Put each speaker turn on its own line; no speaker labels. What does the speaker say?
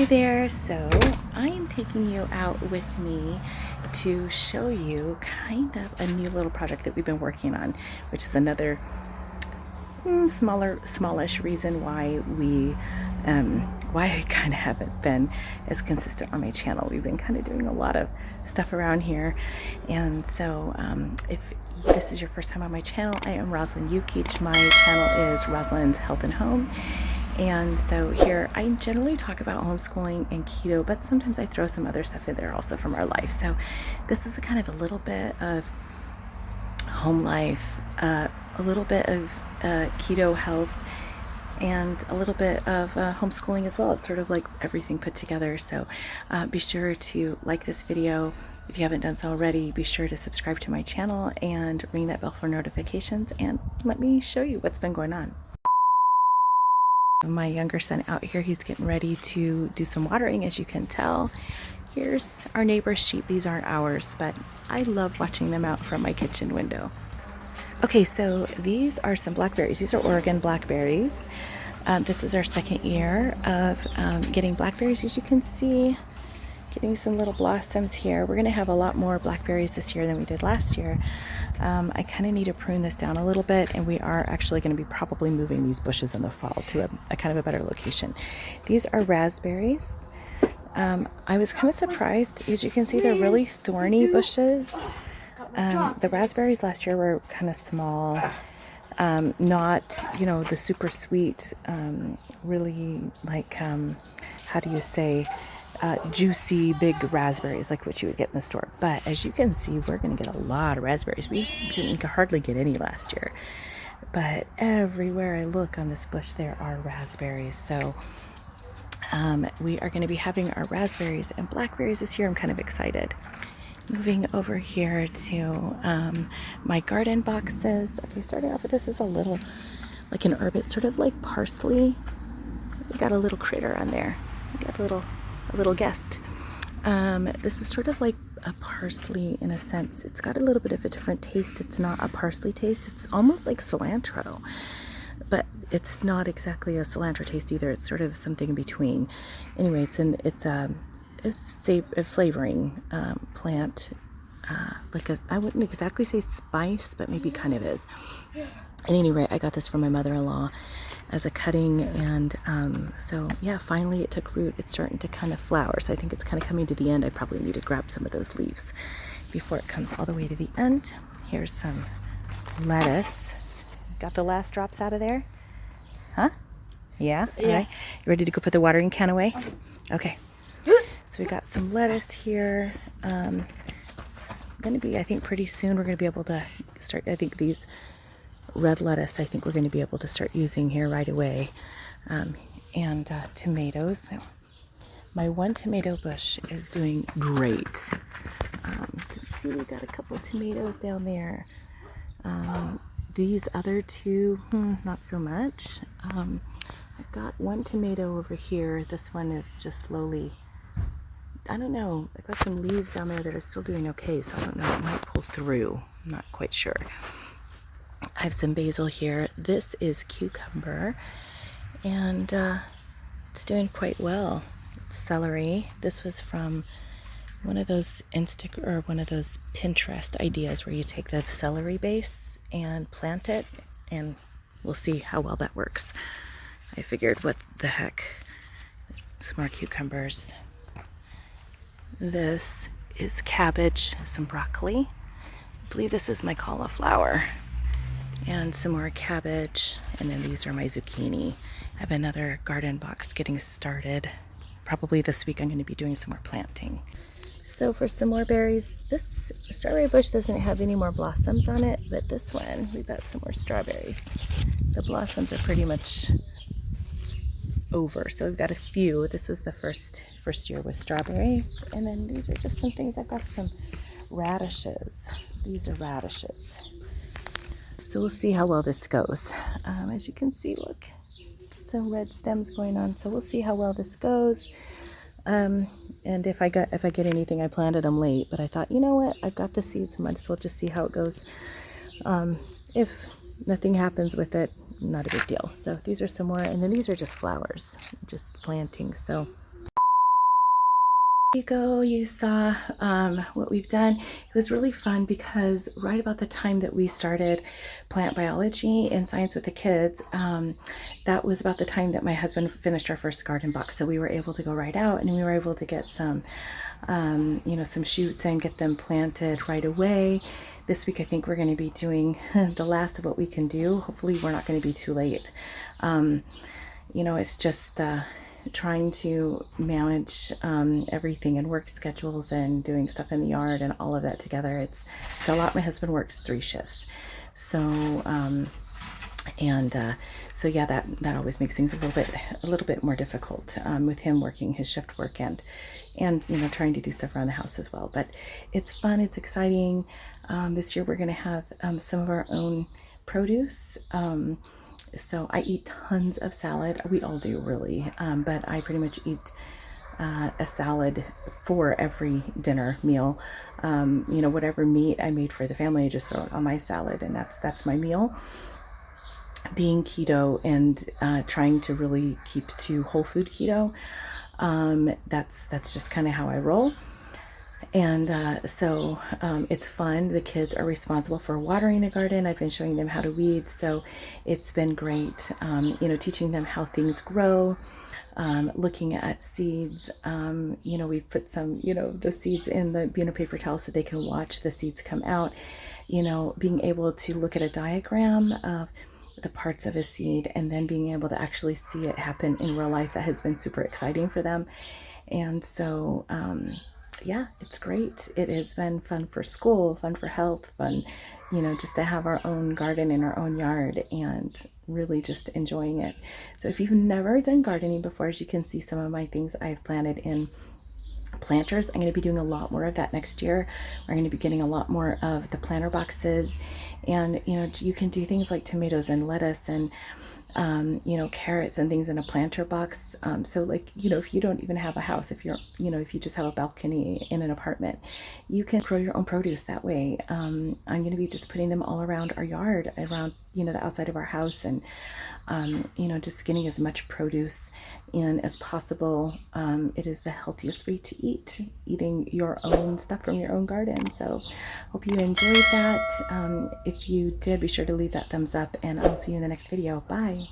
Hey there, so I am taking you out with me to show you kind of a new little project that we've been working on, which is another smallish reason why I kind of haven't been as consistent on my channel. We've been kind of doing a lot of stuff around here, and so if this is your first time on my channel, I am Rosalind Yukich. My channel is Rosalind's Health and Home. And so here I generally talk about homeschooling and keto, but sometimes I throw some other stuff in there also from our life. So this is a kind of a little bit of home life, a little bit of keto health, and a little bit of homeschooling as well. It's sort of like everything put together. So be sure to like this video. If you haven't done so already, be sure to subscribe to my channel and ring that bell for notifications, and let me show you what's been going on. My younger son out here, he's getting ready to do some watering, as you can tell. Here's our neighbor's sheep. These aren't ours, but I love watching them out from my kitchen window. Okay, so these are some blackberries. These are Oregon blackberries. This is our second year of getting blackberries. As you can see, getting some little blossoms here. We're going to have a lot more blackberries this year than we did last year. I kind of need to prune this down a little bit, and we are actually going to be probably moving these bushes in the fall to a kind of a better location. These are raspberries. I was kind of surprised. As you can see, they're really thorny bushes. The raspberries last year were kind of small, not, the super sweet, really like, how do you say, juicy big raspberries like what you would get in the store. But as you can see, we're going to get a lot of raspberries. We didn't hardly get any last year, but everywhere I look on this bush there are raspberries. So we are going to be having our raspberries and blackberries this year. I'm kind of excited. Moving over here to my garden boxes. Okay, starting off with this is a little like an herb. It's sort of like parsley. We got a little critter on there. We got a little guest. This is sort of like a parsley in a sense. It's got a little bit of a different taste. It's not a parsley taste. It's almost like cilantro, but it's not exactly a cilantro taste either. It's sort of something in between. Anyway, it's a flavoring plant. I wouldn't exactly say spice, but maybe kind of is. At any rate, I got this from my mother-in-law as a cutting, and so yeah, finally it took root. It's starting to kind of flower, so I think it's kind of coming to the end. I probably need to grab some of those leaves before it comes all the way to the end. Here's some lettuce. Got the last drops out of there? Huh? Yeah? All right. You ready to go put the watering can away? Okay. So we got some lettuce here. It's going to be, I think, pretty soon we're going to be able to start, I think these red lettuce, I think we're going to be able to start using here right away. And tomatoes. My one tomato bush is doing great. You can see we got a couple tomatoes down there. These other two, not so much. I've got one tomato over here. This one is just slowly, I don't know. I've got some leaves down there that are still doing okay, so I don't know. It might pull through. I'm not quite sure. I have some basil here. This is cucumber, and it's doing quite well. It's celery. This was from one of those one of those Pinterest ideas where you take the celery base and plant it, and we'll see how well that works. I figured, what the heck? Some more cucumbers. This is cabbage, some broccoli. I believe this is my cauliflower. And some more cabbage, and then these are my zucchini. I have another garden box getting started. Probably this week I'm going to be doing some more planting. So for some more berries, this strawberry bush doesn't have any more blossoms on it, but this one, we've got some more strawberries. The blossoms are pretty much over, so we've got a few. This was the first year with strawberries, and then these are just some things. I've got some radishes. These are radishes. So we'll see how well this goes. As you can see, look, some red stems going on. So we'll see how well this goes. And if I get anything, I planted them late, but I thought, you know what, I've got the seeds, might as well just see how it goes. If nothing happens with it, not a big deal. So these are some more, and then these are just flowers, just planting. So you go, you saw what we've done. It was really fun because right about the time that we started plant biology and science with the kids, that was about the time that my husband finished our first garden box. So we were able to go right out and we were able to get some, some shoots and get them planted right away. This week I think we're going to be doing the last of what we can do. Hopefully we're not going to be too late. It's just trying to manage everything and work schedules and doing stuff in the yard and all of that together. It's a lot. My husband works 3 shifts, so yeah, that always makes things a little bit more difficult with him working his shift work and trying to do stuff around the house as well. But it's fun. It's exciting. This year we're going to have some of our own produce. So I eat tons of salad. We all do, really. But I pretty much eat a salad for every dinner meal. Whatever meat I made for the family, I just throw it on my salad, and that's my meal. Being keto and trying to really keep to whole food keto, that's just kind of how I roll. And so it's fun. The kids are responsible for watering the garden. I've been showing them how to weed, so it's been great. Teaching them how things grow, looking at seeds. We've put some, the seeds in the paper towel so they can watch the seeds come out. Being able to look at a diagram of the parts of a seed and then being able to actually see it happen in real life, that has been super exciting for them. And so yeah, it's great. It has been fun for school, fun for health, fun, just to have our own garden in our own yard and really just enjoying it. So if you've never done gardening before, as you can see some of my things I've planted in planters, I'm going to be doing a lot more of that next year. We're going to be getting a lot more of the planter boxes, and you can do things like tomatoes and lettuce and carrots and things in a planter box. So like, if you don't even have a house, if you just have a balcony in an apartment, you can grow your own produce that way. I'm going to be just putting them all around our yard, around, the outside of our house, and, just getting as much produce in as possible. It is the healthiest way to eat, eating your own stuff from your own garden. So hope you enjoyed that. If you did, be sure to leave that thumbs up, and I'll see you in the next video. Bye.